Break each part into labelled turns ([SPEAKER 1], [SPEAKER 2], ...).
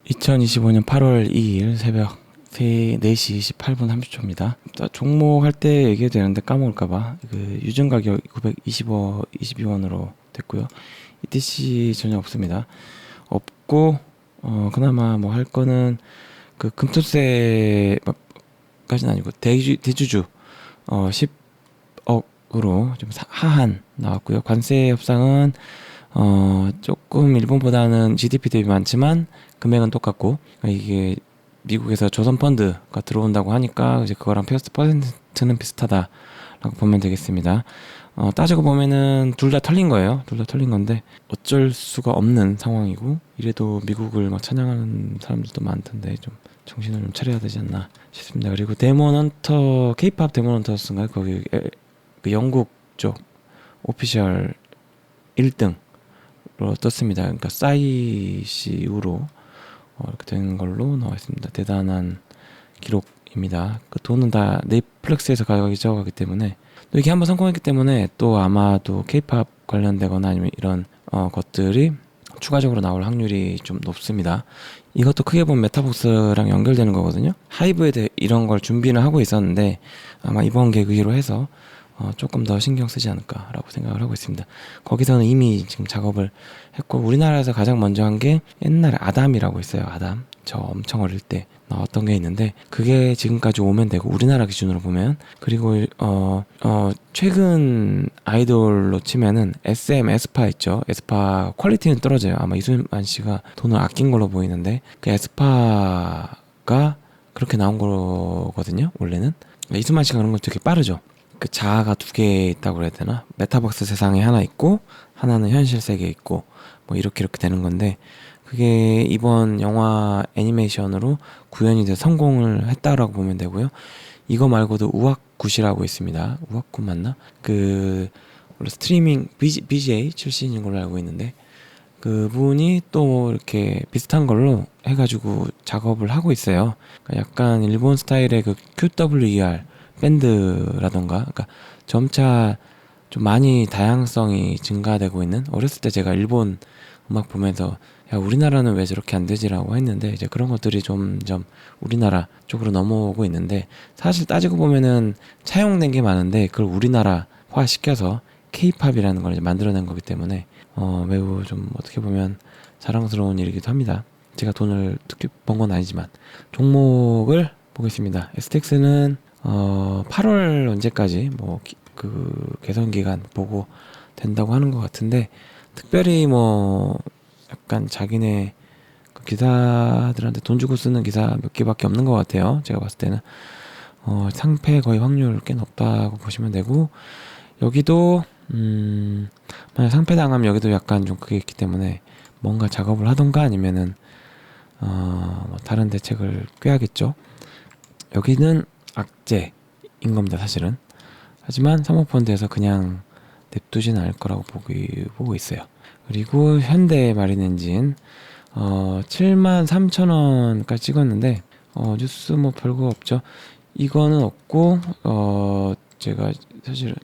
[SPEAKER 1] 2025년 8월 2일 새벽 4시 28분 30초입니다. 종목 할 때 얘기해도 되는데 까먹을까봐 유증 가격 922원으로 됐고요. ETC 전혀 없습니다. 없고 그나마 뭐 할 거는 금토세까지는 아니고 대주주 10억으로 좀 하한 나왔고요. 관세 협상은 조금 일본보다는 GDP 대비 많지만 금액은 똑같고, 이게 미국에서 조선 펀드가 들어온다고 하니까 이제 그거랑 퍼센트는 비슷하다라고 보면 되겠습니다. 따지고 보면은 둘 다 털린 거예요. 둘 다 털린 건데 어쩔 수가 없는 상황이고, 이래도 미국을 막 찬양하는 사람들도 많던데 좀 정신을 좀 차려야 되지 않나 싶습니다. 그리고 데몬헌터, K-팝 데몬헌터스인가요? 거기 그 영국 쪽 오피셜 1등으로 떴습니다. 그러니까 싸이 씨 이후로 이렇게 된 걸로 나와 있습니다. 대단한 기록입니다. 그 돈은 다 넷플릭스에서 가격이 적어가기 때문에, 또 이게 한번 성공했기 때문에 또 아마도 K-팝 관련되거나 아니면 이런 것들이 추가적으로 나올 확률이 좀 높습니다. 이것도 크게 보면 메타버스랑 연결되는 거거든요. 하이브에 대해 이런 걸 준비는 하고 있었는데 아마 이번 계기로 해서 조금 더 신경 쓰지 않을까라고 생각을 하고 있습니다. 거기서는 이미 지금 작업을 했고, 우리나라에서 가장 먼저 한 게 옛날에 아담이라고 있어요. 아담. 저 엄청 어릴 때 나왔던 게 있는데 그게 지금까지 오면 되고, 우리나라 기준으로 보면. 그리고 최근 아이돌로 치면은 SM 에스파 있죠. 에스파 퀄리티는 떨어져요. 아마 이수만 씨가 돈을 아낀 걸로 보이는데 그 에스파가 그렇게 나온 거거든요. 원래는 이수만 씨가 그런 거 되게 빠르죠. 그 자아가 두 개 있다고 그래야 되나? 메타버스 세상에 하나 있고 하나는 현실 세계에 있고 뭐 이렇게 되는 건데, 그게 이번 영화 애니메이션으로 구현이 돼서 성공을 했다라고 보면 되고요. 이거 말고도 우악굿이라고 있습니다. 우악굿 맞나? 원래 스트리밍 BJ 출신인 걸로 알고 있는데, 그분이 또 이렇게 비슷한 걸로 해가지고 작업을 하고 있어요. 그러니까 약간 일본 스타일의 그 QWER 밴드라던가, 그러니까 점차 좀 많이 다양성이 증가되고 있는, 어렸을 때 제가 일본 음악 보면서 야, 우리나라는 왜 저렇게 안 되지라고 했는데, 이제 그런 것들이 점점 우리나라 쪽으로 넘어오고 있는데, 사실 따지고 보면은 차용된 게 많은데 그걸 우리나라화 시켜서 K-팝이라는 걸 이제 만들어낸 거기 때문에 매우 좀 어떻게 보면 자랑스러운 일이기도 합니다. 제가 돈을 특히 번 건 아니지만. 종목을 보겠습니다. STX는 8월 언제까지 개선 기간 보고 된다고 하는 것 같은데, 특별히 약간 자기네 그 기사들한테 돈 주고 쓰는 기사 몇 개밖에 없는 것 같아요. 제가 봤을 때는 상패 거의 확률 꽤 높다고 보시면 되고, 여기도 만약 상패 당하면 여기도 약간 좀 그게 있기 때문에 뭔가 작업을 하던가 아니면은 다른 대책을 꾀하겠죠. 여기는 악재인 겁니다, 사실은. 하지만 사모펀드에서 그냥 냅두진 않을 거라고 보고 있어요. 그리고 현대 마린엔진 73,000원까지 찍었는데 뉴스 별거 없죠. 이거는 없고, 제가 사실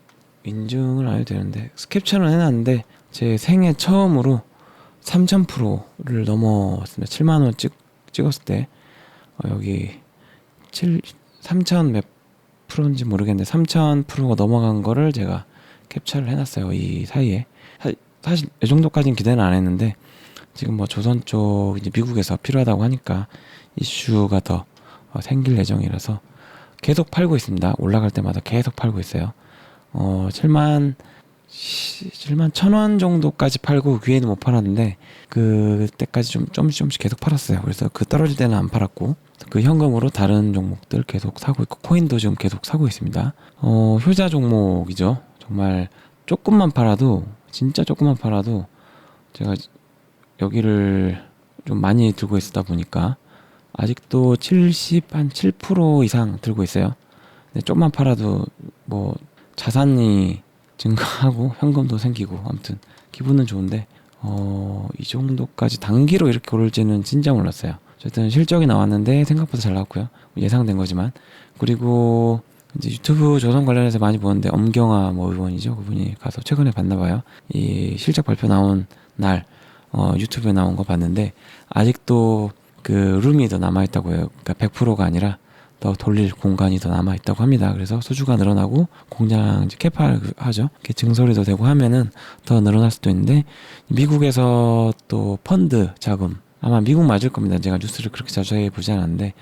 [SPEAKER 1] 인증을 안 해도 되는데 스캡처는 해놨는데, 제 생애 처음으로 3,000%를 넘어왔습니다. 7만원 찍었을 때 여기 3,000 몇 프로인지 모르겠는데 3,000%가 넘어간 거를 제가 캡처를 해놨어요. 이 사이에. 사실 이 정도까지는 기대는 안 했는데, 지금 조선 쪽 이제 미국에서 필요하다고 하니까 이슈가 더 생길 예정이라서 계속 팔고 있습니다. 올라갈 때마다 계속 팔고 있어요. 7만 1,000원 정도까지 팔고 위에는 못 팔았는데, 그때까지 조금씩 계속 팔았어요. 그래서 떨어질 때는 안 팔았고, 그 현금으로 다른 종목들 계속 사고 있고, 코인도 지금 계속 사고 있습니다. 효자 종목이죠. 정말 조금만 팔아도, 진짜 조금만 팔아도 제가 여기를 좀 많이 들고 있다 보니까 아직도 7% 이상 들고 있어요. 근데 조금만 팔아도 자산이 증가하고 현금도 생기고, 아무튼 기분은 좋은데 이 정도까지 단기로 이렇게 오를지는 진짜 몰랐어요. 어쨌든 실적이 나왔는데 생각보다 잘 나왔고요. 예상된 거지만. 그리고 이제 유튜브 조선 관련해서 많이 보는데, 엄경화 의원이죠. 그분이 가서 최근에 봤나봐요. 이 실적 발표 나온 날 유튜브에 나온 거 봤는데, 아직도 그 룸이 더 남아있다고 해요. 그러니까 100%가 아니라 더 돌릴 공간이 더 남아있다고 합니다. 그래서 수주가 늘어나고 공장 이제 캐파하죠. 이렇게 증설이 더 되고 하면은 더 늘어날 수도 있는데, 미국에서 또 펀드 자금, 아마 미국 맞을 겁니다. 제가 뉴스를 그렇게 자세히 보지 않았는데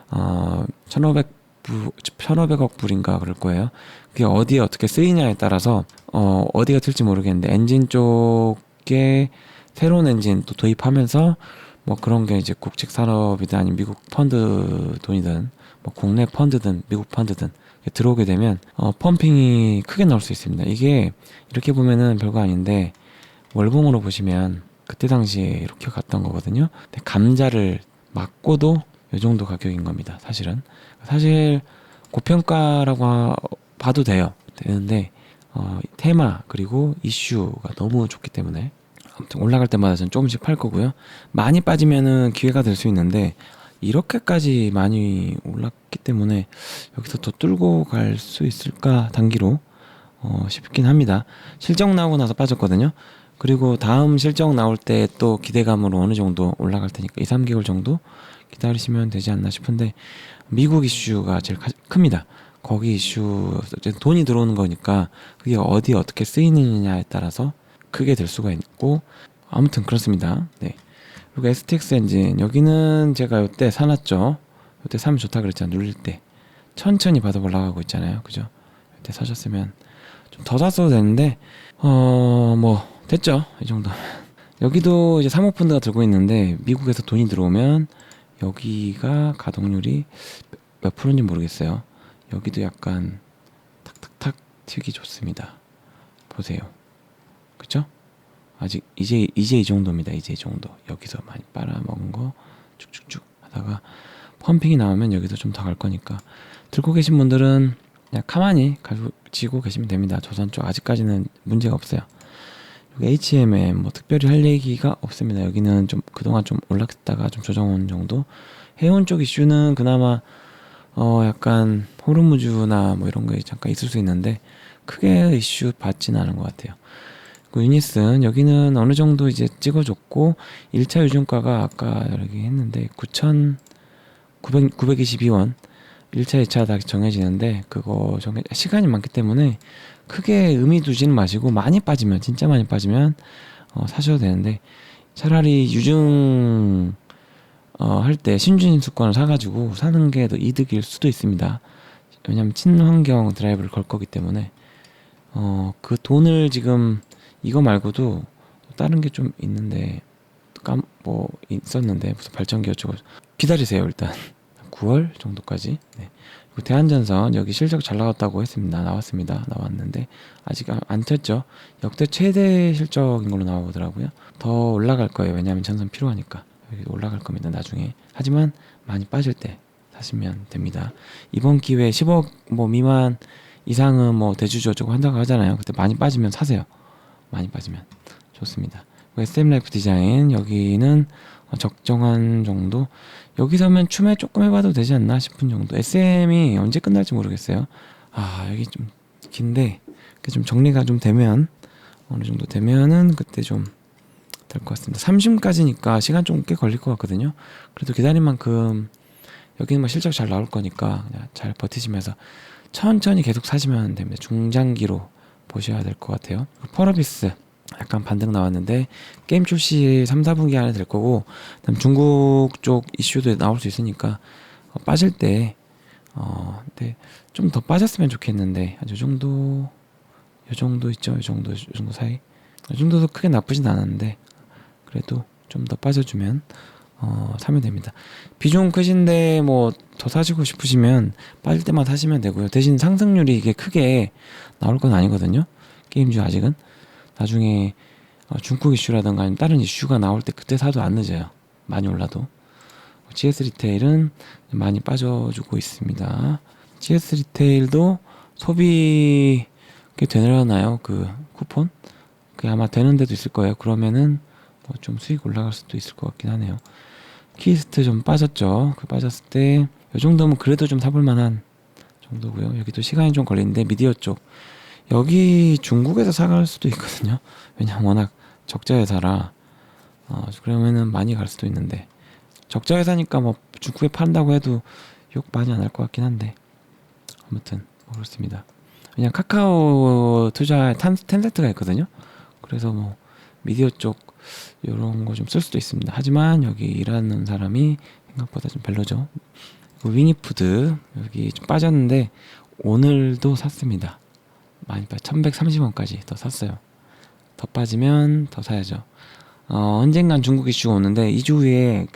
[SPEAKER 1] 1,500억 불인가 그럴 거예요. 그게 어디에 어떻게 쓰이냐에 따라서 어디가 튈지 모르겠는데, 엔진 쪽에 새로운 엔진 또 도입하면서 뭐 그런 게 이제 국책 산업이든 아니면 미국 펀드 돈이든 뭐 국내 펀드든 미국 펀드든 들어오게 되면 펌핑이 크게 나올 수 있습니다. 이게 이렇게 보면은 별거 아닌데, 월봉으로 보시면 그때 당시에 이렇게 갔던 거거든요. 근데 감자를 맞고도 이 정도 가격인 겁니다. 사실 고평가라고 봐도 되는데 테마 그리고 이슈가 너무 좋기 때문에 아무튼 올라갈 때마다 전 조금씩 팔 거고요. 많이 빠지면은 기회가 될 수 있는데, 이렇게까지 많이 올랐기 때문에 여기서 더 뚫고 갈 수 있을까 단기로 싶긴 합니다. 실적 나오고 나서 빠졌거든요. 그리고 다음 실적 나올 때 또 기대감으로 어느 정도 올라갈 테니까 2, 3개월 정도 기다리시면 되지 않나 싶은데, 미국 이슈가 제일 큽니다. 거기 이슈, 돈이 들어오는 거니까 그게 어디에 어떻게 쓰이느냐에 따라서 크게 될 수가 있고, 아무튼 그렇습니다. 네. 그리고 STX 엔진, 여기는 제가 이때 사놨죠. 이때 사면 좋다 그랬잖아요. 눌릴 때 천천히 바닥 올라가고 있잖아요. 그죠? 이때 사셨으면 좀 더 샀어도 되는데 뭐 됐죠. 이 정도. 여기도 이제 사모펀드가 들고 있는데, 미국에서 돈이 들어오면 여기가 가동률이 몇 프로인지 모르겠어요. 여기도 약간 탁탁탁 튀기 좋습니다. 보세요. 그쵸? 아직 이제 이 정도입니다. 이제 이 정도. 여기서 많이 빨아먹은 거 쭉쭉쭉 하다가 펌핑이 나오면 여기서 좀 더 갈 거니까, 들고 계신 분들은 그냥 가만히 가지고 계시면 됩니다. 조선 쪽 아직까지는 문제가 없어요. HMM 뭐 특별히 할 얘기가 없습니다. 여기는 좀 그동안 좀 올랐다가 좀 조정 온 정도. 해운 쪽 이슈는 그나마 약간 호르무즈나 뭐 이런 거 잠깐 있을 수 있는데, 크게 이슈 받지는 않은 것 같아요. 그 유니슨, 여기는 어느 정도 이제 찍어줬고, 1차 유증가가 아까 여기 했는데 922원 1차 2차 다 정해지는데, 그거 시간이 많기 때문에 크게 의미 두지는 마시고, 많이 빠지면 진짜 많이 빠지면 사셔도 되는데, 차라리 유증 할 때 신주인수권을 사가지고 사는 게 더 이득일 수도 있습니다. 왜냐면 친환경 드라이브를 걸 거기 때문에 그 돈을 지금 이거 말고도 다른 게 좀 있는데 뭐 있었는데, 무슨 발전기 어쩌고, 기다리세요. 일단 9월 정도까지. 네. 그리고 대한전선, 여기 실적 잘 나왔다고 했습니다. 나왔는데 아직 안 튀었죠. 역대 최대 실적인 걸로 나오더라고요. 더 올라갈 거예요. 왜냐하면 전선 필요하니까. 여기 올라갈 겁니다. 나중에. 하지만 많이 빠질 때 사시면 됩니다. 이번 기회에 10억 뭐 미만 이상은 뭐 대주주 어쩌고 한다고 하잖아요. 그때 많이 빠지면 사세요. 많이 빠지면 좋습니다. SM라이프 디자인, 여기는 적정한 정도. 여기서면 추매 조금 해봐도 되지 않나 싶은 정도. SM이 언제 끝날지 모르겠어요. 여기 좀 긴데 좀 정리가 좀 되면, 어느 정도 되면은 그때 좀 될 것 같습니다. 30까지니까 시간 좀 꽤 걸릴 것 같거든요. 그래도 기다린 만큼 여기는 뭐 실적 잘 나올 거니까 그냥 잘 버티시면서 천천히 계속 사시면 됩니다. 중장기로 보셔야 될 것 같아요. 펄어비스 약간 반등 나왔는데, 게임 출시 3, 4분기 안에 될 거고, 그다음 중국 쪽 이슈도 나올 수 있으니까 빠질 때 근데 좀 더 빠졌으면 좋겠는데, 요 정도 있죠. 요 정도 사이. 이 정도도 크게 나쁘진 않았는데, 그래도 좀 더 빠져주면 사면 됩니다. 비중 크신데 뭐 더 사시고 싶으시면 빠질 때만 사시면 되고요. 대신 상승률이 이게 크게 나올 건 아니거든요. 게임주 아직은. 나중에 중국 이슈라든가 아니면 다른 이슈가 나올 때 그때 사도 안 늦어요. 많이 올라도. GS 리테일은 많이 빠져주고 있습니다. GS 리테일도 소비 꽤 되려나요? 그 쿠폰? 그게 아마 되는 데도 있을 거예요. 그러면은 뭐 좀 수익 올라갈 수도 있을 것 같긴 하네요. 키스트 좀 빠졌죠. 그 빠졌을 때 이 정도면 그래도 좀 사볼 만한 정도고요. 여기도 시간이 좀 걸리는데, 미디어 쪽 여기 중국에서 사갈 수도 있거든요. 왜냐면 워낙 적자 회사라 그러면은 많이 갈 수도 있는데, 적자에 사니까 뭐 중국에 판다고 해도 욕 많이 안 할 것 같긴 한데 아무튼 뭐 그렇습니다. 그냥 카카오 투자에 텐센트가 있거든요. 그래서 뭐 미디어 쪽 이런 거 좀 쓸 수도 있습니다. 하지만 여기 일하는 사람이 생각보다 좀 별로죠. 위니푸드 여기 좀 빠졌는데 오늘도 샀습니다. 많이 1130원까지 더 샀어요. 더 빠지면 더 사야죠. 언젠간 중국 이슈가 오는데 2주 후에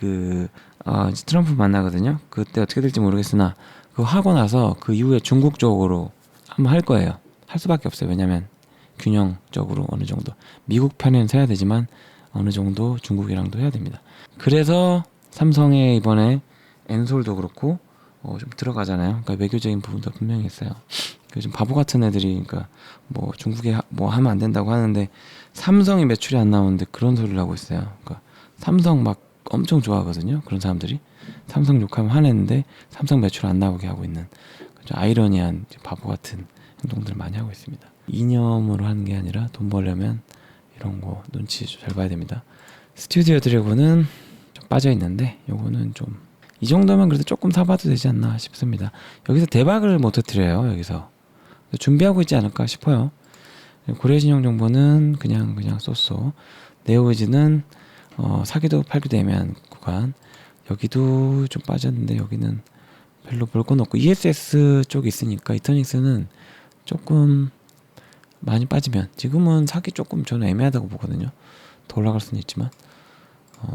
[SPEAKER 1] 이제 트럼프 만나거든요. 그때 어떻게 될지 모르겠으나 그거 하고 나서 그 이후에 중국 쪽으로 한번 할 거예요. 할 수밖에 없어요. 왜냐면 균형적으로 어느 정도 미국 편은 세야 되지만 어느 정도 중국이랑도 해야 됩니다. 그래서 삼성의 이번에 엔솔도 그렇고 좀 들어가잖아요. 그러니까 외교적인 부분도 분명히 있어요. 요즘 바보 같은 애들이 그러니까 뭐 중국에 뭐 하면 안 된다고 하는데 삼성이 매출이 안 나오는데 그런 소리를 하고 있어요. 그러니까 삼성 막 엄청 좋아하거든요. 그런 사람들이 삼성 욕하면 화내는데 삼성 매출 안 나오게 하고 있는 좀 아이러니한 바보 같은 행동들을 많이 하고 있습니다. 이념으로 하는 게 아니라 돈 벌려면 이런 거 눈치 잘 봐야 됩니다. 스튜디오 드래곤은 좀 빠져 있는데 요거는 좀 이 정도면 그래도 조금 사봐도 되지 않나 싶습니다. 여기서 대박을 못 터뜨려요. 여기서 준비하고 있지 않을까 싶어요. 고려진영 정보는 그냥 쏘쏘. 네오이즈는 사기도 팔기도 애매한 구간. 여기도 좀 빠졌는데 여기는 별로 볼 건 없고 ESS 쪽이 있으니까 이터닉스는 조금 많이 빠지면 지금은 사기 조금 저는 애매하다고 보거든요. 더 올라갈 수는 있지만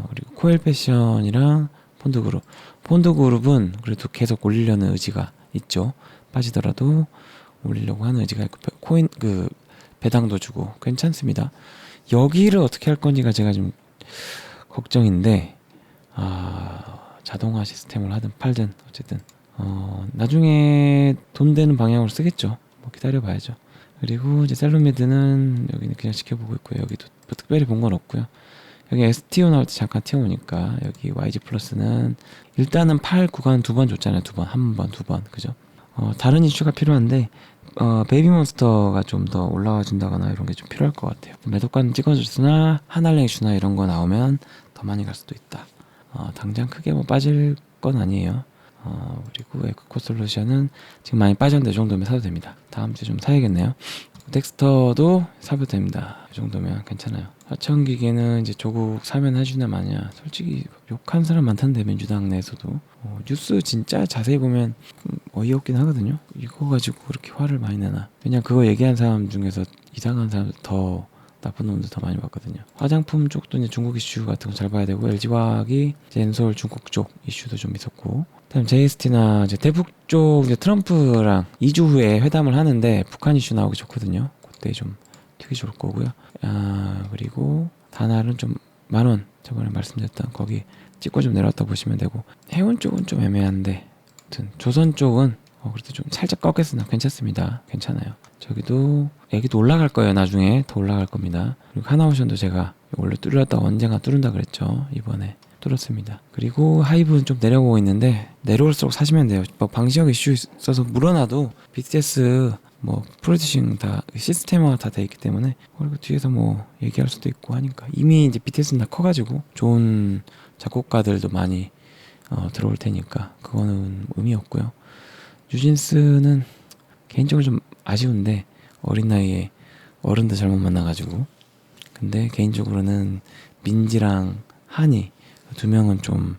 [SPEAKER 1] 그리고 코엘 패션이랑 폰드그룹은 그래도 계속 올리려는 의지가 있죠. 빠지더라도 올리려고 하는 의지가 있고 코인 배당도 주고 괜찮습니다. 여기를 어떻게 할 건지가 제가 좀 걱정인데 자동화 시스템을 하든 팔든 어쨌든 나중에 돈 되는 방향으로 쓰겠죠. 뭐 기다려봐야죠. 그리고 이제 셀로미드는 여기는 그냥 지켜보고 있고요. 여기도 뭐 특별히 본 건 없고요. 여기 STO 나올 때 잠깐 튀어오니까 여기 YG 플러스는 일단은 팔 구간 2번 줬잖아요. 2번, 1번, 2번 그죠? 다른 이슈가 필요한데 베이비몬스터가 좀 더 올라와 준다거나 이런 게 좀 필요할 것 같아요. 매도권 찍어줬으나 하나랭 이슈나 이런 거 나오면 더 많이 갈 수도 있다. 당장 크게 뭐 빠질 건 아니에요. 그리고 에코솔루션은 지금 많이 빠졌는데 이 정도면 사도 됩니다. 다음 주에 좀 사야겠네요. 덱스터도 사도 됩니다. 이 정도면 괜찮아요. 하청기계는 이제 조국 사면 해주나 마냐. 솔직히 욕한 사람 많던데 민주당 내에서도 뉴스 진짜 자세히 보면 어이없긴 하거든요. 이거 가지고 그렇게 화를 많이 내나. 그냥 그거 얘기한 사람 중에서 이상한 사람 더 나쁜 놈들 더 많이 봤거든요. 화장품 쪽도 이제 중국 이슈 같은 거 잘 봐야 되고 LG화학이 엔솔 중국 쪽 이슈도 좀 있었고 그다음 JST나 이제 대북 쪽 이제 트럼프랑 2주 후에 회담을 하는데 북한 이슈 나오기 좋거든요. 그때 좀 되게 좋을 거고요. 그리고 다날은 좀 10,000원 저번에 말씀드렸던 거기 찍고 좀 내려왔다 보시면 되고 해운 쪽은 좀 애매한데 아무튼 조선 쪽은 그래도 좀 살짝 꺾였으나 괜찮습니다. 괜찮아요. 저기도 여기도 올라갈 거예요. 나중에 더 올라갈 겁니다. 그리고 하나오션도 제가 원래 뚫렸다가 언젠가 뚫는다 그랬죠. 이번에 뚫었습니다. 그리고 하이브는 좀 내려오고 있는데 내려올수록 사시면 돼요. 뭐 방시력 이슈 있어서 물어놔도 BTS 뭐 프로듀싱 다 시스템화가 다 돼 있기 때문에 그리고 뒤에서 뭐 얘기할 수도 있고 하니까 이미 이제 BTS는 다 커가지고 좋은 작곡가들도 많이 들어올 테니까 그거는 의미 없고요. 뉴진스는 개인적으로 좀 아쉬운데 어린 나이에 어른도 잘못 만나가지고 근데 개인적으로는 민지랑 한이 두 명은 좀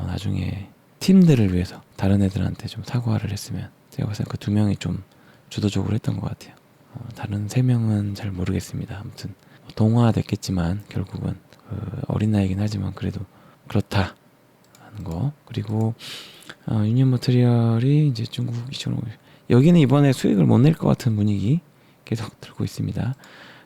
[SPEAKER 1] 나중에 팀들을 위해서 다른 애들한테 좀 사과를 했으면 제가 봤을 때 그 두 명이 좀 주도적으로 했던 것 같아요. 다른 세 명은 잘 모르겠습니다. 아무튼 동화됐겠지만 결국은 어린 나이긴 하지만 그래도 그렇다 하는 거. 그리고 유니언 머트리얼이 이제 중국 이쪽으로 여기는 이번에 수익을 못 낼 것 같은 분위기 계속 들고 있습니다.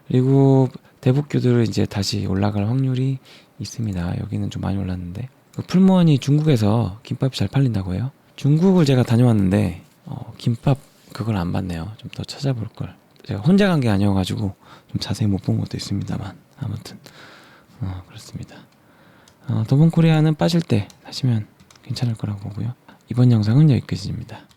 [SPEAKER 1] 그리고 대북규들은 이제 다시 올라갈 확률이 있습니다. 여기는 좀 많이 올랐는데 풀무원이 중국에서 김밥이 잘 팔린다고 해요. 중국을 제가 다녀왔는데 김밥 그걸 안 봤네요. 좀 더 찾아볼 걸. 제가 혼자 간 게 아니어가지고 좀 자세히 못 본 것도 있습니다만 아무튼 그렇습니다. 더본코리아는 빠질 때 사시면 괜찮을 거라고 보고요. 이번 영상은 여기까지입니다.